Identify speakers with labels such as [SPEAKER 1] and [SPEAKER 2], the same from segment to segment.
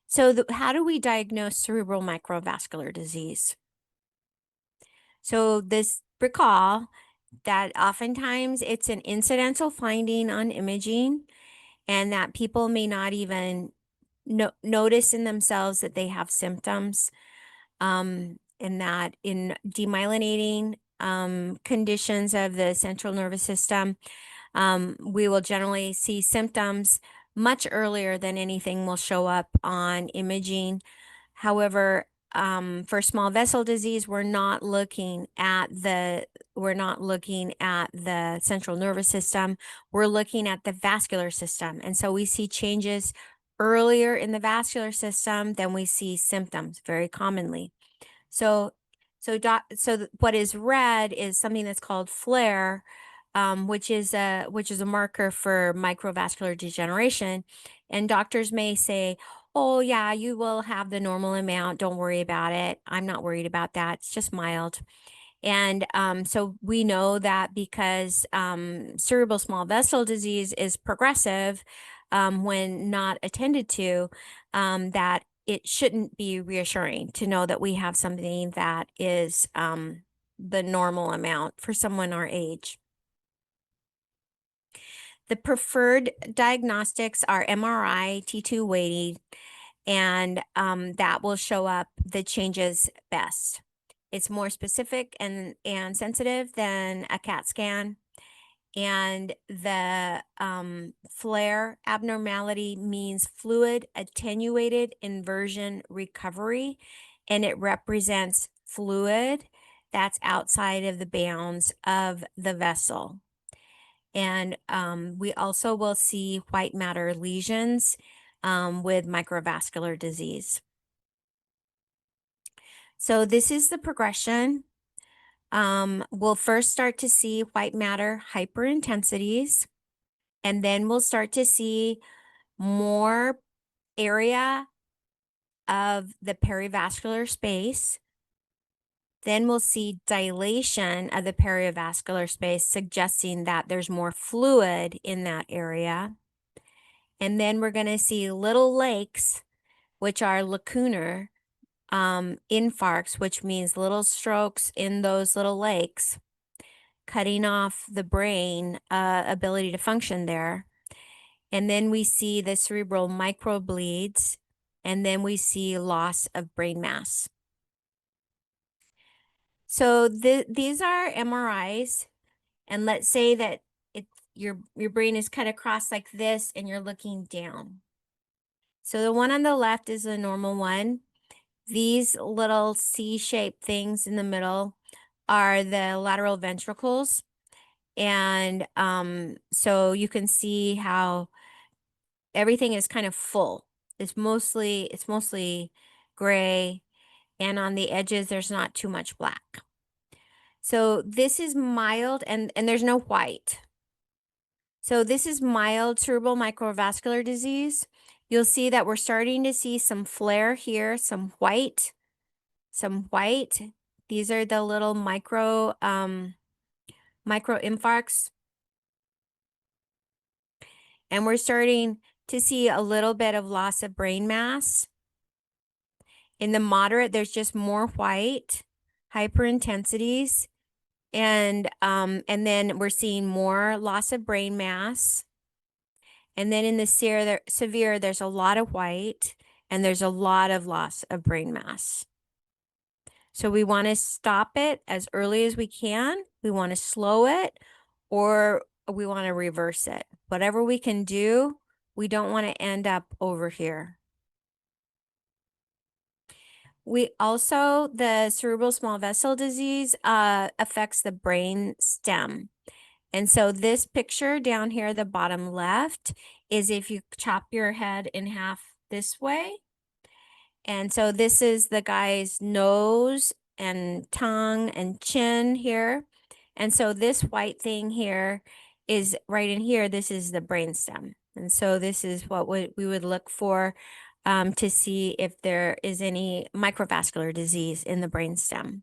[SPEAKER 1] So how do we diagnose cerebral microvascular disease? So recall that oftentimes it's an incidental finding on imaging and that people may not even notice in themselves that they have symptoms, and that in demyelinating conditions of the central nervous system, we will generally see symptoms much earlier than anything will show up on imaging. However, for small vessel disease, we're not looking at the central nervous system. We're looking at the vascular system. And so we see changes earlier in the vascular system than we see symptoms very commonly. So, what is red is something that's called flare, which is a marker for microvascular degeneration. And doctors may say, "Oh yeah, you will have the normal amount. Don't worry about it. I'm not worried about that. It's just mild." And so we know that because cerebral small vessel disease is progressive when not attended to, that it shouldn't be reassuring to know that we have something that is the normal amount for someone our age. The preferred diagnostics are MRI, T2 weighting, and that will show up the changes best. It's more specific and sensitive than a CAT scan. And the flare abnormality means fluid attenuated inversion recovery, and it represents fluid that's outside of the bounds of the vessel. And we also will see white matter lesions with microvascular disease. So this is the progression. We'll first start to see white matter hyperintensities, and then we'll start to see more area of the perivascular space. Then we'll see dilation of the perivascular space, suggesting that there's more fluid in that area. And then we're going to see little lakes, which are lacunar infarcts, which means little strokes in those little lakes, cutting off the brain ability to function there. And then we see the cerebral microbleeds, and then we see loss of brain mass. So these are MRIs, and let's say that your brain is cut across like this and you're looking down. So the one on the left is the normal one. These little C-shaped things in the middle are the lateral ventricles. And so you can see how everything is kind of full. It's mostly gray, and on the edges there's not too much black. So this is mild, and there's no white. So this is mild cerebral microvascular disease. You'll see that we're starting to see some flare here, some white. These are the little micro infarcts. And we're starting to see a little bit of loss of brain mass. In the moderate, there's just more white, hyperintensities. And then we're seeing more loss of brain mass. And then in the severe, there's a lot of white and there's a lot of loss of brain mass. So we want to stop it as early as we can. We want to slow it, or we want to reverse it. Whatever we can do, we don't want to end up over here. The cerebral small vessel disease affects the brain stem. And so this picture down here, the bottom left, is if you chop your head in half this way. And so this is the guy's nose and tongue and chin here. And so this white thing here is right in here. This is the brainstem. And so this is what we would look for to see if there is any microvascular disease in the brainstem.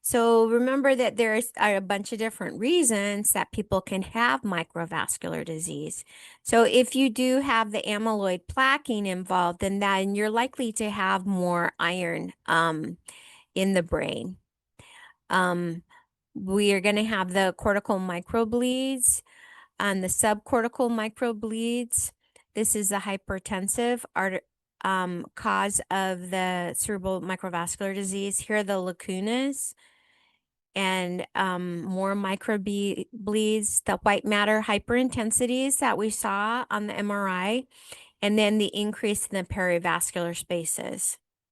[SPEAKER 1] So remember that there's a bunch of different reasons that people can have microvascular disease. So if you do have the amyloid plaquing involved, then you're likely to have more iron in the brain. We are going to have the cortical microbleeds and the subcortical microbleeds. This is the hypertensive cause of the cerebral microvascular disease. Here are the lacunas and more microbleeds, the white matter hyperintensities that we saw on the MRI, and then the increase in the perivascular spaces.